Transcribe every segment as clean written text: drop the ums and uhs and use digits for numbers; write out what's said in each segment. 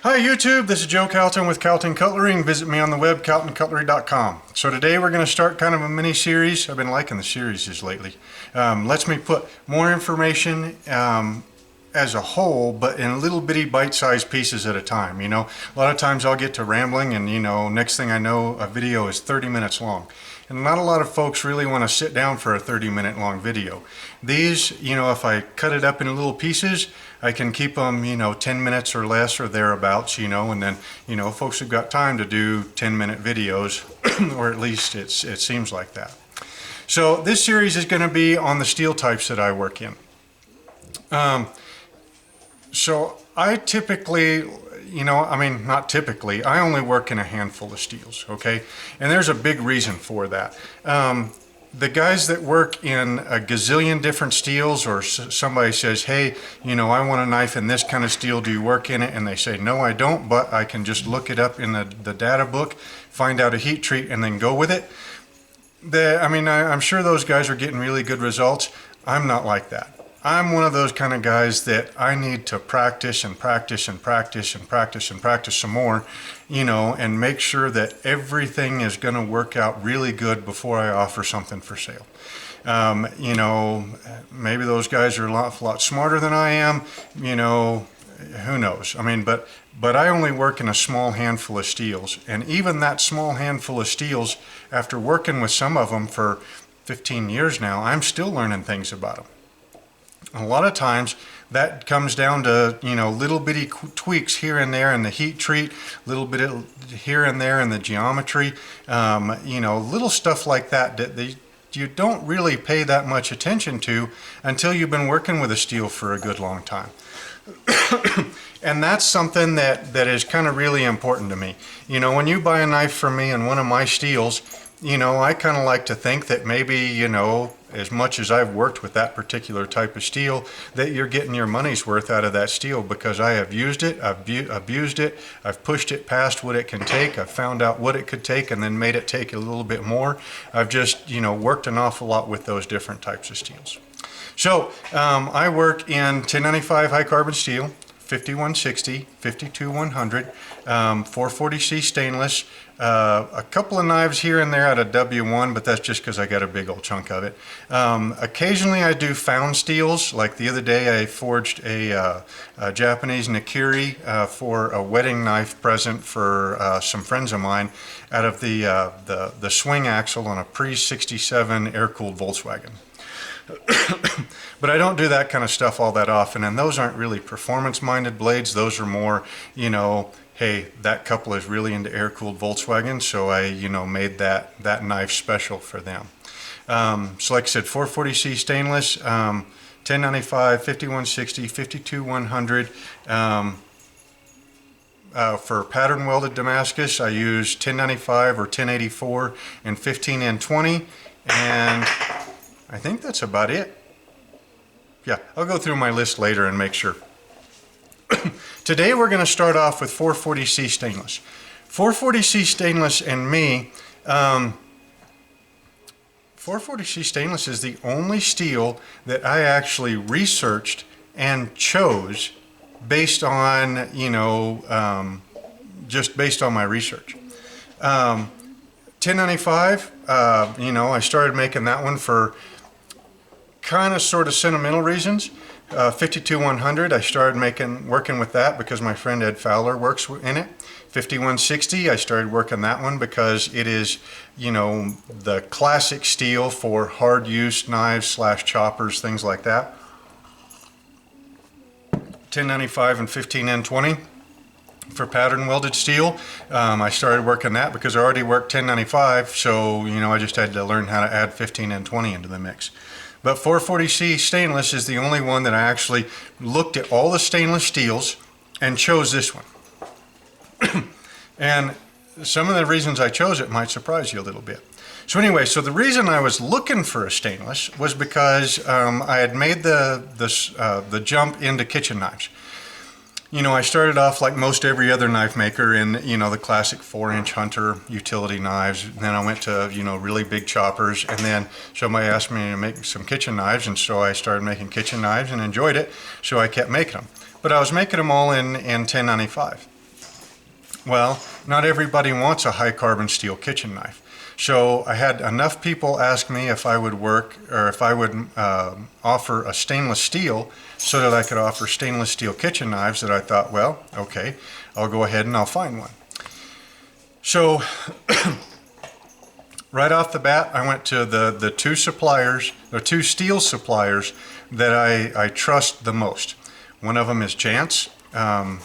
Hi YouTube, this is Joe Calton with Calton Cutlery, and visit me on the web, caltoncutlery.com. So today we're going to start kind of a mini series. I've been liking the series lately. Lets me put more information as a whole, but in little bitty bite-sized pieces at a time. You know, a lot of times I'll get to rambling and, you know, next thing I know a video is 30 minutes long. And not a lot of folks really want to sit down for a 30-minute long video. These, you know, if I cut it up into little pieces, I can keep them, you know, 10 minutes or less or thereabouts, you know, and then, you know, folks have got time to do 10-minute videos, or at least it seems like that. So this series is going to be on the steel types that I work in. So I typically, you know, I mean, not typically, I only work in a handful of steels, okay? And there's a big reason for that. The guys that work in a gazillion different steels, or somebody says, hey, you know, I want a knife in this kind of steel, do you work in it? And they say, no, I don't, but I can just look it up in the data book, find out a heat treat, and then go with it. I'm sure those guys are getting really good results. I'm not like that. I'm one of those kind of guys that I need to practice and practice and practice and practice and practice some more, you know, and make sure that everything is going to work out really good before I offer something for sale. You know, maybe those guys are a lot smarter than I am, you know, who knows? I mean, but I only work in a small handful of steels, and even that small handful of steels, after working with some of them for 15 years now, I'm still learning things about them. A lot of times that comes down to, you know, little bitty tweaks here and there in the heat treat, little bit here and there in the geometry, you know, little stuff like that that you don't really pay that much attention to until you've been working with a steel for a good long time. And that's something that is kind of really important to me. You know, when you buy a knife from me and one of my steels, you know, I kind of like to think that maybe, you know, as much as I've worked with that particular type of steel, that you're getting your money's worth out of that steel, because I have used it, I've abused it, I've pushed it past what it can take, I've found out what it could take and then made it take a little bit more. I've just, you know, worked an awful lot with those different types of steels. So I work in 1095 high carbon steel, 5160, 52100, 440C stainless, a couple of knives here and there out of W1, but that's just because I got a big old chunk of it. Occasionally I do found steels, like the other day I forged a Japanese Nakiri for a wedding knife present for some friends of mine out of the swing axle on a pre-67 air-cooled Volkswagen. But I don't do that kind of stuff all that often, and those aren't really performance-minded blades. Those are more, you know, hey, that couple is really into air-cooled Volkswagen, so I, you know, made that knife special for them. So like I said, 440C stainless, 1095, 5160, 52100. For pattern welded Damascus, I use 1095 or 1084 and 15N20, and I think that's about it. Yeah, I'll go through my list later and make sure. Today we're going to start off with 440C stainless. 440C stainless and me, 440C stainless is the only steel that I actually researched and chose based on, you know, just based on my research. 1095, you know, I started making that one for kind of sort of sentimental reasons. 52100, I started working with that because my friend Ed Fowler works in it. 5160, I started working that one because it is, you know, the classic steel for hard use knives / choppers, things like that. 1095 and 15N20 for pattern welded steel. I started working that because I already worked 1095, so, you know, I just had to learn how to add 15N20 into the mix. But 440C stainless is the only one that I actually looked at all the stainless steels and chose this one. And some of the reasons I chose it might surprise you a little bit. So anyway, so the reason I was looking for a stainless was because I had made the jump into kitchen knives. You know, I started off like most every other knife maker in, you know, the classic 4-inch Hunter utility knives. And then I went to, you know, really big choppers. And then somebody asked me to make some kitchen knives. And so I started making kitchen knives and enjoyed it. So I kept making them. But I was making them all in 1095. Well, not everybody wants a high carbon steel kitchen knife. So I had enough people ask me if I would work, or if I would offer a stainless steel so that I could offer stainless steel kitchen knives, that I thought, well, okay, I'll go ahead and I'll find one. So right off the bat, I went to the two suppliers, the two steel suppliers that I trust the most. One of them is Jantz. I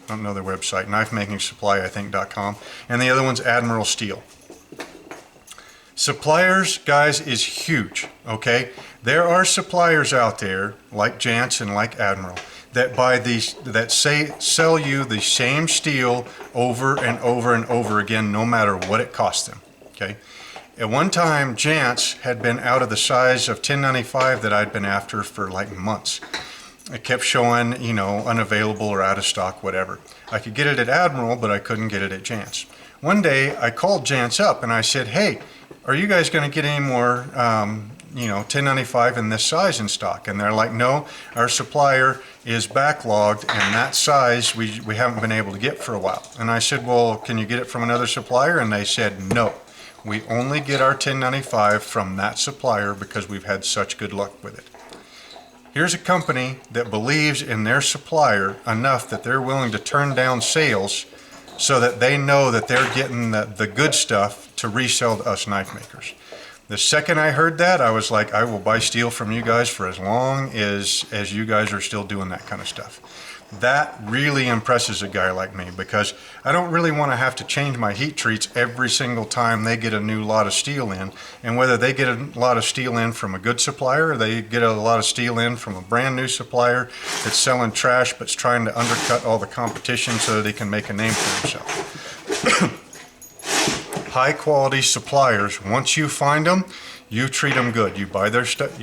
don't know their website, knifemakingsupply, I think.com, and the other one's Admiral Steel. Suppliers, guys, is huge, okay? There are suppliers out there like Jantz and like Admiral that sell you the same steel over and over and over again, no matter what it costs them, okay? At one time, Jantz had been out of the size of 1095 that I'd been after for like months. It kept showing, you know, unavailable or out of stock, whatever. I could get it at Admiral, but I couldn't get it at Jantz. One day, I called Jantz up and I said, hey, are you guys going to get any more, you know, 1095 in this size in stock? And they're like, no, our supplier is backlogged, and that size we haven't been able to get for a while. And I said, well, can you get it from another supplier? And they said, no, we only get our 1095 from that supplier because we've had such good luck with it. Here's a company that believes in their supplier enough that they're willing to turn down sales so that they know that they're getting the good stuff to resell to us knife makers. The second I heard that, I was like, I will buy steel from you guys for as long as you guys are still doing that kind of stuff. That really impresses a guy like me, because I don't really want to have to change my heat treats every single time they get a new lot of steel in. And whether they get a lot of steel in from a good supplier, or they get a lot of steel in from a brand new supplier that's selling trash but's trying to undercut all the competition so that they can make a name for themselves. High quality suppliers, once you find them, you treat them good. You buy their stuff,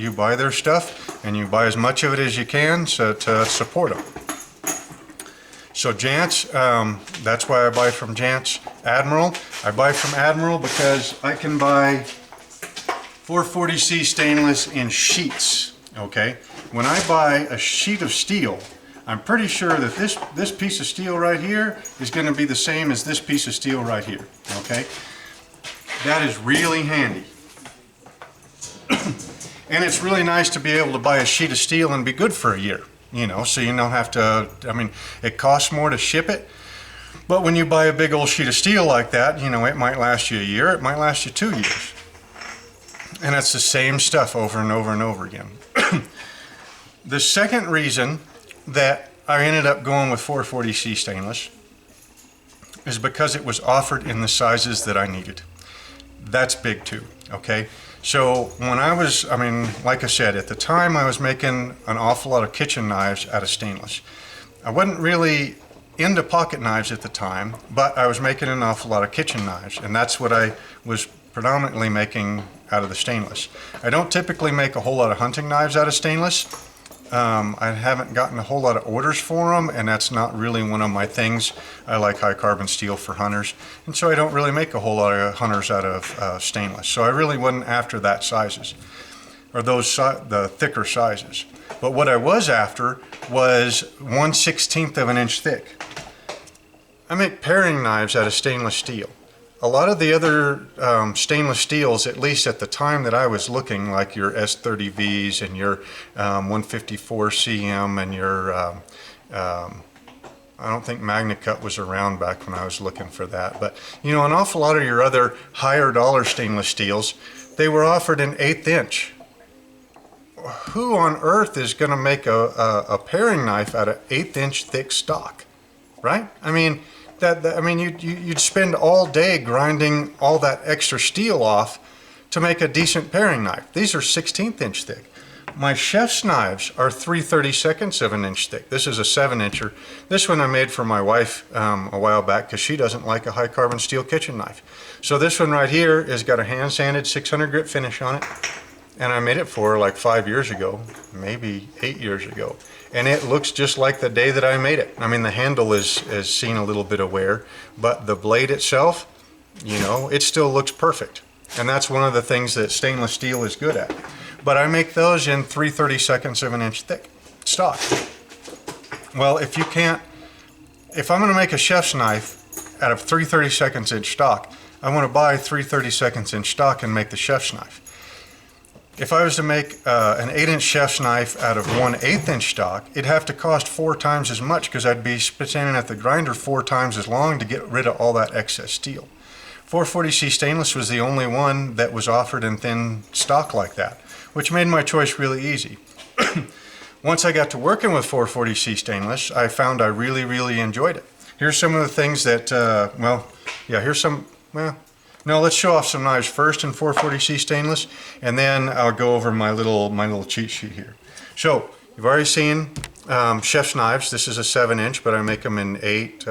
and you buy as much of it as you can to support them. So Jantz, that's why I buy from Jantz. Admiral, I buy from Admiral because I can buy 440C stainless in sheets, okay? When I buy a sheet of steel, I'm pretty sure that this piece of steel right here is going to be the same as this piece of steel right here, okay? That is really handy. And it's really nice to be able to buy a sheet of steel and be good for a year. You know, so you don't have to, I mean, it costs more to ship it, but when you buy a big old sheet of steel like that, you know, it might last you a year, it might last you 2 years. And it's the same stuff over and over and over again. The second reason that I ended up going with 440C stainless is because it was offered in the sizes that I needed. That's big too, okay? So when I mean, like I said, at the time I was making an awful lot of kitchen knives out of stainless. I wasn't really into pocket knives at the time, but I was making an awful lot of kitchen knives, and that's what I was predominantly making out of the stainless. I don't typically make a whole lot of hunting knives out of stainless. I haven't gotten a whole lot of orders for them, and that's not really one of my things. I like high carbon steel for hunters, and so I don't really make a whole lot of hunters out of stainless. So I really wasn't after that sizes, or the thicker sizes. But what I was after was 1/16 of an inch thick. I make paring knives out of stainless steel. A lot of the other stainless steels, at least at the time that I was looking, like your S30Vs and your 154 CM and your, I don't think MagnaCut was around back when I was looking for that. But, you know, an awful lot of your other higher dollar stainless steels, they were offered an 1/8 inch. Who on earth is going to make a paring knife out of 1/8 inch thick stock, right? I mean, you'd spend all day grinding all that extra steel off to make a decent paring knife. These are 1/16 inch thick. My chef's knives are 3/32 of an inch thick. This is a 7-incher. This one I made for my wife a while back because she doesn't like a high carbon steel kitchen knife. So this one right here has got a hand sanded 600 grit finish on it. And I made it for her like 5 years ago, maybe 8 years ago. And it looks just like the day that I made it. I mean, the handle is seen a little bit of wear, but the blade itself, you know, it still looks perfect. And that's one of the things that stainless steel is good at. But I make those in 3/32 of an inch thick stock. Well, if I'm gonna make a chef's knife out of 3/32 inch stock, I want to buy 3/32 inch stock and make the chef's knife. If I was to make an 8-inch chef's knife out of 1/8 inch stock, it'd have to cost 4 times as much because I'd be standing at the grinder 4 times as long to get rid of all that excess steel. 440C stainless was the only one that was offered in thin stock like that, which made my choice really easy. Once I got to working with 440C stainless, I found I really, really enjoyed it. Here's some of the things that, no, let's show off some knives first in 440C stainless, and then I'll go over my little cheat sheet here. So you've already seen chef's knives. This is a 7-inch, but I make them in 8,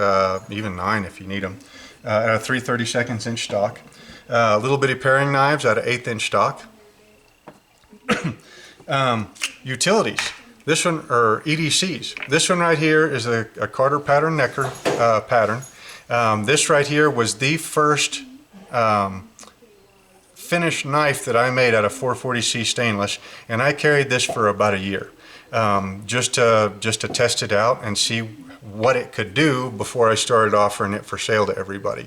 even 9 if you need them, out of 3/32 inch stock. Little bitty paring knives out of 1/8 inch stock. Utilities. This one, or EDCs. This one right here is a Carter pattern necker pattern. This right here was the first finished knife that I made out of 440C stainless, and I carried this for about a year, just to test it out and see what it could do before I started offering it for sale to everybody.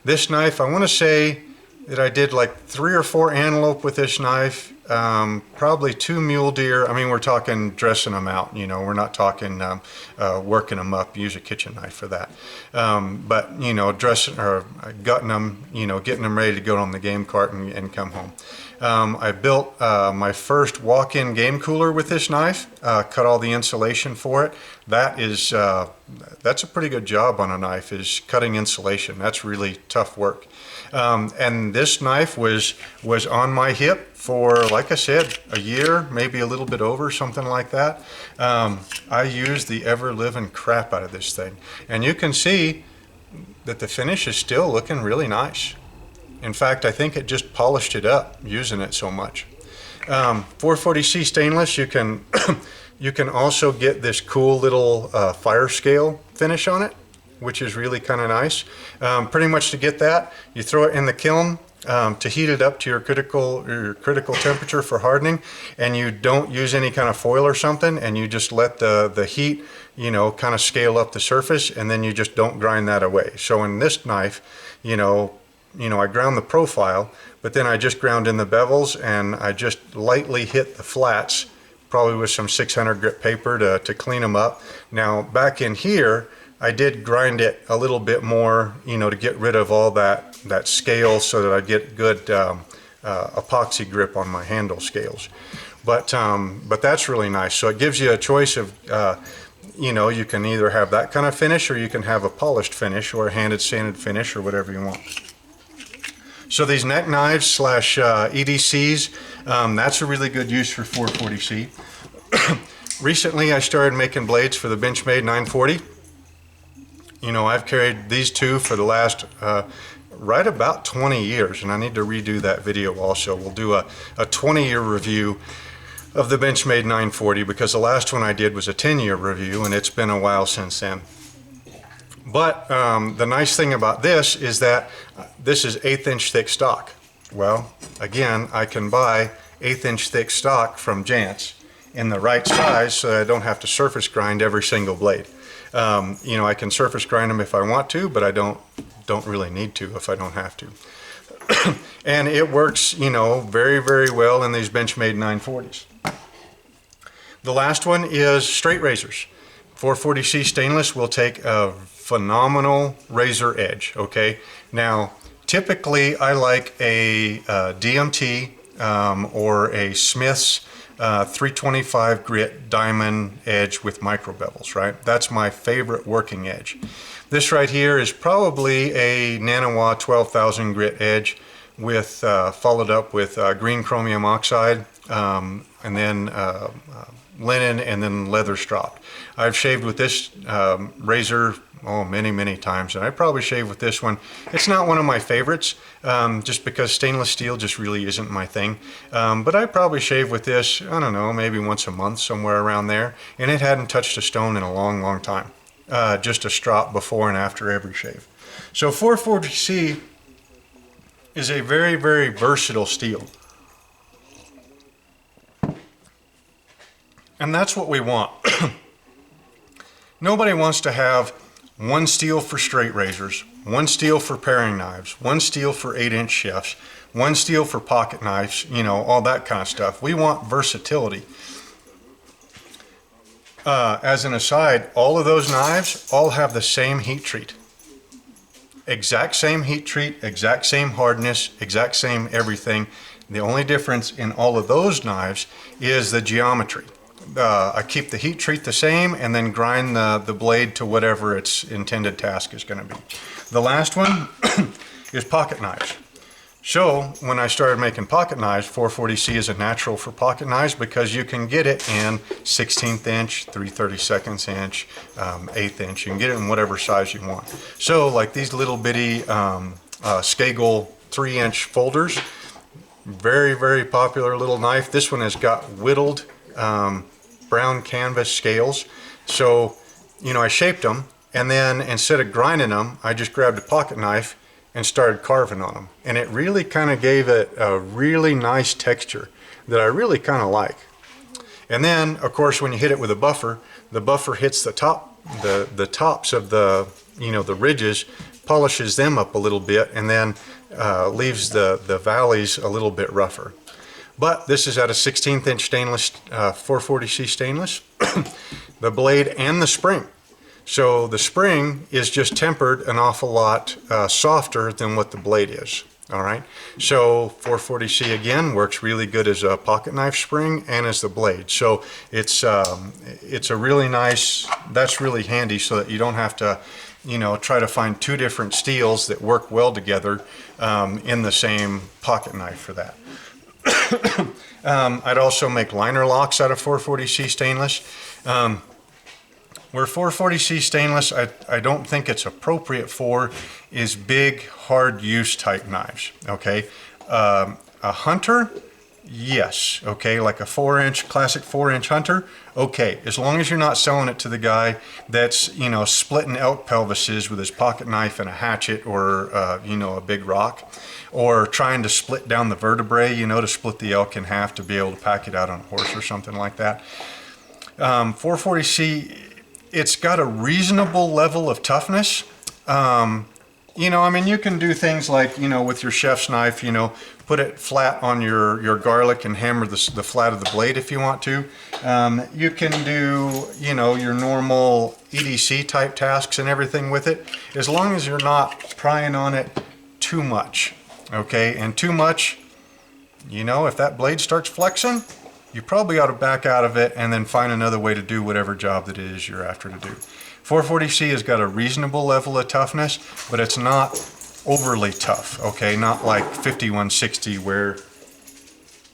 This knife, I want to say that I did like 3 or 4 antelope with this knife, probably 2 mule deer. I mean, we're talking dressing them out, you know, we're not talking working them up. Use a kitchen knife for that. But, you know, dressing or gutting them, you know, getting them ready to go on the game cart and come home. I built my first walk-in game cooler with this knife, cut all the insulation for it. That's a pretty good job on a knife, is cutting insulation. That's really tough work. And this knife was on my hip for, like I said, a year, maybe a little bit over, something like that. I used the ever-living crap out of this thing. And you can see that the finish is still looking really nice. In fact, I think it just polished it up using it so much. 440C stainless, you can you can also get this cool little fire scale finish on it, which is really kind of nice. Pretty much to get that, you throw it in the kiln to heat it up to your critical temperature for hardening, and you don't use any kind of foil or something, and you just let the heat, you know, kind of scale up the surface, and then you just don't grind that away. So in this knife, you know, I ground the profile, but then I just ground in the bevels, and I just lightly hit the flats, probably with some 600 grit paper to clean them up. Now back in here, I did grind it a little bit more, you know, to get rid of all that scale, so that I get good epoxy grip on my handle scales. But that's really nice. So it gives you a choice of, you know, you can either have that kind of finish, or you can have a polished finish, or a handed sanded finish, or whatever you want. So these neck knives / EDCs, that's a really good use for 440C. Recently I started making blades for the Benchmade 940. You know, I've carried these two for the last right about 20 years, and I need to redo that video also. We'll do a 20-year review of the Benchmade 940, because the last one I did was a 10-year review, and it's been a while since then. But the nice thing about this is that this is 1/8 inch thick stock. Well, again, I can buy 1/8 inch thick stock from Jantz in the right size, so I don't have to surface grind every single blade. You know, I can surface grind them if I want to, but I don't really need to if I don't have to. And it works, you know, very, very well in these Benchmade 940s. The last one is straight razors. 440C stainless will take a phenomenal razor edge, okay? Now, typically I like a DMT or a Smith's 325 grit diamond edge with micro bevels, right? That's my favorite working edge. This right here is probably a Nanawa 12,000 grit edge with followed up with green chromium oxide, and then linen, and then leather strop. I've shaved with this razor many times, and I probably shave with this one. It's not one of my favorites, just because stainless steel just really isn't my thing. But I probably shave with this, I don't know, maybe once a month, somewhere around there, and it hadn't touched a stone in a long time. Just a strop before and after every shave. So 440C is a very, very versatile steel. And that's what we want. Nobody wants to have one steel for straight razors, one steel for paring knives, one steel for 8-inch chefs, one steel for pocket knives, you know, all that kind of stuff. We want versatility. As an aside, all of those knives all have the same heat treat. Exact same heat treat, exact same hardness, exact same everything. The only difference in all of those knives is the geometry. I keep the heat treat the same and then grind the blade to whatever its intended task is going to be. The last one is pocket knives. So when I started making pocket knives, 440C is a natural for pocket knives because you can get it in 16th inch, 3/32 inch, 1/8 inch. You can get it in whatever size you want. So like these little bitty Skagel 3-inch folders, very, very popular little knife. This one has got whittled brown canvas scales. So, you know, I shaped them, and then instead of grinding them, I just grabbed a pocket knife and started carving on them. And it really kind of gave it a really nice texture that I really kind of like. And then, of course, when you hit it with a buffer, the buffer hits the tops of the, you know, the ridges, polishes them up a little bit, and then leaves the valleys a little bit rougher. But this is at a 16th inch stainless, 440C stainless, the blade and the spring. So the spring is just tempered an awful lot softer than what the blade is. All right. So 440C again works really good as a pocket knife spring and as the blade. So it's a really nice, that's really handy so that you don't have to, you know, try to find two different steels that work well together in the same pocket knife for that. I'd also make liner locks out of 440C stainless. Where 440C stainless I don't think it's appropriate for is big, hard use type knives, okay? A hunter, yes, okay, like a 4-inch, classic 4-inch hunter, okay, as long as you're not selling it to the guy that's, you know, splitting elk pelvises with his pocket knife and a hatchet or, you know, a big rock, or trying to split down the vertebrae, you know, to split the elk in half to be able to pack it out on a horse or something like that. 440C, it's got a reasonable level of toughness. You know, I mean, you can do things like, you know, with your chef's knife, you know, put it flat on your garlic and hammer the flat of the blade if you want to. You can do, you know, your normal EDC type tasks and everything with it, as long as you're not prying on it too much, okay? And too much, you know, if that blade starts flexing, you probably ought to back out of it and then find another way to do whatever job that it is you're after to do. 440C has got a reasonable level of toughness, but it's not overly tough, okay? Not like 5160 where,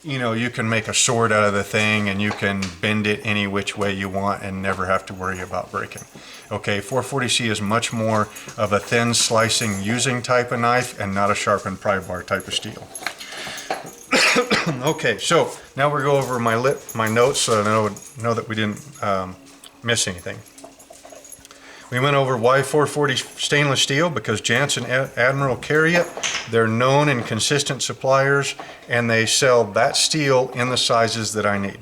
you know, you can make a sword out of the thing and you can bend it any which way you want and never have to worry about breaking. Okay, 440C is much more of a thin slicing using type of knife and not a sharpened pry bar type of steel. Okay, so now we'll go over my notes so I know that we didn't miss anything. We went over why 440 stainless steel, because Jansen Admiral carry it. They're known and consistent suppliers, and they sell that steel in the sizes that I need.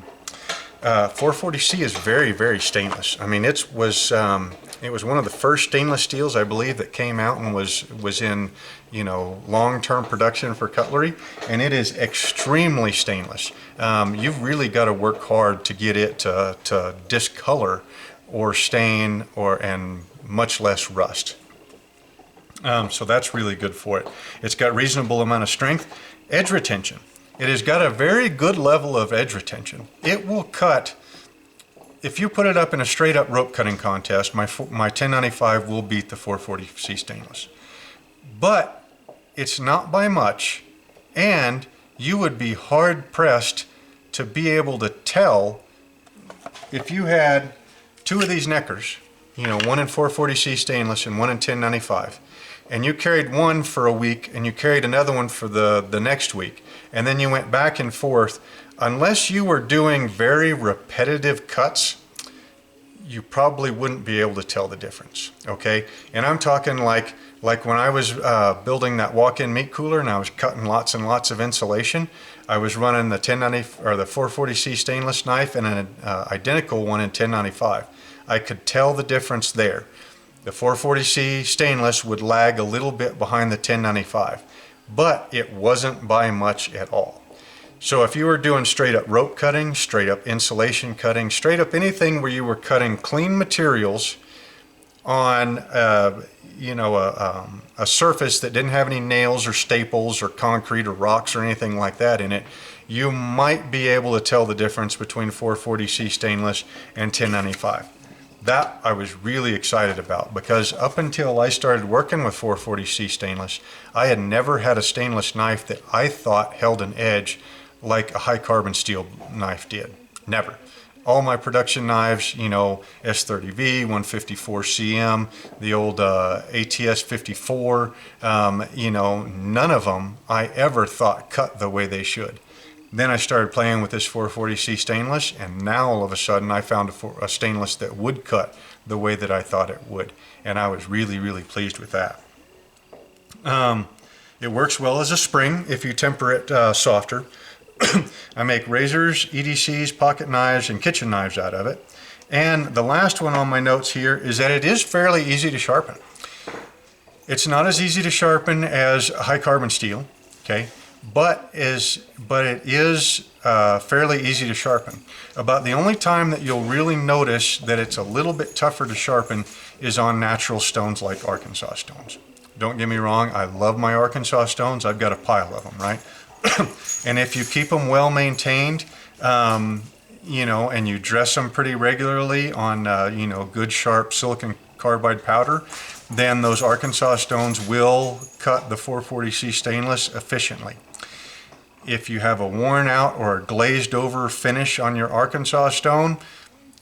440C is very, very stainless. I mean, it was one of the first stainless steels, I believe, that came out and was in, you know, long-term production for cutlery, and it is extremely stainless. You've really got to work hard to get it to discolor or stain and much less rust. So that's really good for it. It's got reasonable amount of strength. Edge retention. It has got a very good level of edge retention. It will cut, if you put it up in a straight up rope cutting contest, my 1095 will beat the 440C stainless. But it's not by much, and you would be hard pressed to be able to tell if you had two of these neckers, you know, one in 440C stainless and one in 1095, and you carried one for a week and you carried another one for the next week, and then you went back and forth, unless you were doing very repetitive cuts, you probably wouldn't be able to tell the difference, okay? And I'm talking like when I was building that walk-in meat cooler and I was cutting lots and lots of insulation, I was running the 1090 or the 440C stainless knife and an identical one in 1095. I could tell the difference there. The 440C stainless would lag a little bit behind the 1095, but it wasn't by much at all. So if you were doing straight up rope cutting, straight up insulation cutting, straight up anything where you were cutting clean materials on a surface that didn't have any nails or staples or concrete or rocks or anything like that in it, you might be able to tell the difference between 440C stainless and 1095. That I was really excited about, because up until I started working with 440C stainless, I had never had a stainless knife that I thought held an edge like a high carbon steel knife did. Never. All my production knives, you know, S30V, 154CM, the old ATS 54, you know, none of them I ever thought cut the way they should. Then I started playing with this 440C stainless, and now all of a sudden I found a stainless that would cut the way that I thought it would, and I was really, really pleased with that. It works well as a spring if you temper it softer. I make razors, EDCs, pocket knives, and kitchen knives out of it. And the last one on my notes here is that it is fairly easy to sharpen. It's not as easy to sharpen as high carbon steel, okay? But it is fairly easy to sharpen. About the only time that you'll really notice that it's a little bit tougher to sharpen is on natural stones like Arkansas stones. Don't get me wrong, I love my Arkansas stones. I've got a pile of them, right? And if you keep them well maintained, you know, and you dress them pretty regularly on, you know, good sharp silicon carbide powder, then those Arkansas stones will cut the 440C stainless efficiently. If you have a worn out or a glazed over finish on your Arkansas stone,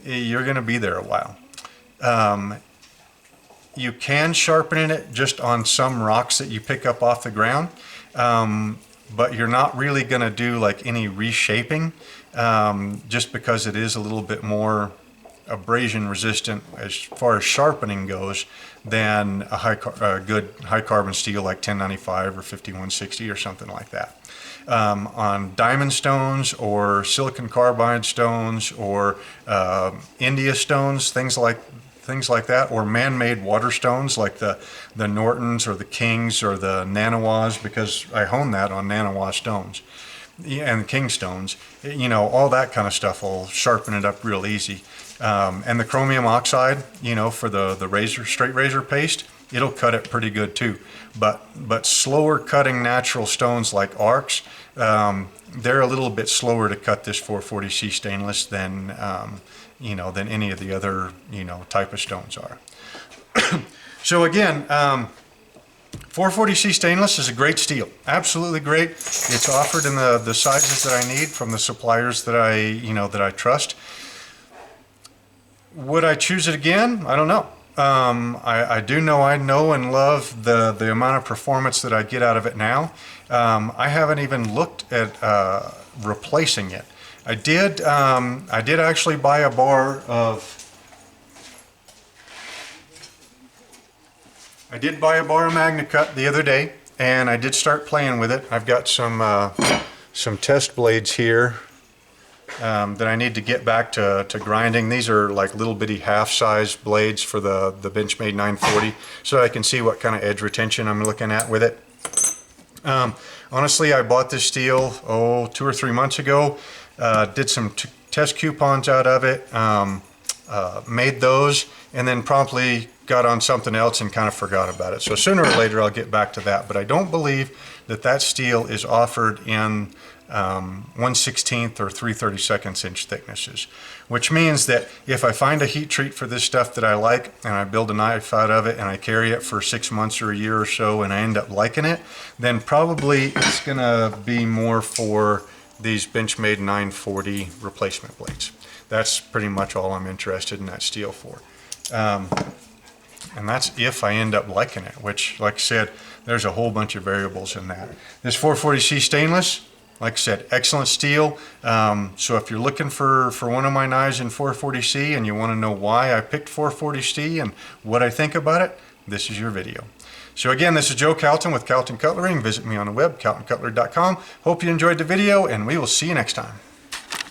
you're going to be there a while. You can sharpen it just on some rocks that you pick up off the ground, but you're not really going to do like any reshaping, just because it is a little bit more abrasion resistant as far as sharpening goes than a good high carbon steel like 1095 or 5160 or something like that. On diamond stones or silicon carbide stones or India stones, things like that, or man-made water stones like the Nortons or the Kings or the Nanawas, because I hone that on Nanawa stones and King stones. You know, all that kind of stuff will sharpen it up real easy. And the chromium oxide, you know, for the razor, straight razor paste, it'll cut it pretty good too. But slower cutting natural stones like arcs, they're a little bit slower to cut this 440C stainless than you know, than any of the other, you know, type of stones are. So again, 440C stainless is a great steel, absolutely great. It's offered in the sizes that I need from the suppliers that I trust. Would I choose it again? I don't know. I do know I know and love the amount of performance that I get out of it now. I haven't even looked at replacing it. I did actually buy a bar of MagnaCut the other day, and I did start playing with it. I've got some test blades here that I need to get back to grinding. These are like little bitty half-size blades for the Benchmade 940, so I can see what kind of edge retention I'm looking at with it. Honestly, I bought this steel 2 or 3 months ago. Did some test coupons out of it, made those, and then promptly got on something else and kind of forgot about it. So sooner or later I'll get back to that, but I don't believe that steel is offered in 1/16 or 3/32 inch thicknesses, which means that if I find a heat treat for this stuff that I like and I build a knife out of it and I carry it for 6 months or a year or so and I end up liking it, then probably it's gonna be more for these Benchmade 940 replacement blades. That's pretty much all I'm interested in that steel for. And that's if I end up liking it, which, like I said, there's a whole bunch of variables in that. This 440C stainless, like I said, excellent steel. So if you're looking for one of my knives in 440C and you want to know why I picked 440C and what I think about it, this is your video. So again, this is Joe Calton with Calton Cutlery. Visit me on the web, caltoncutlery.com. Hope you enjoyed the video, and we will see you next time.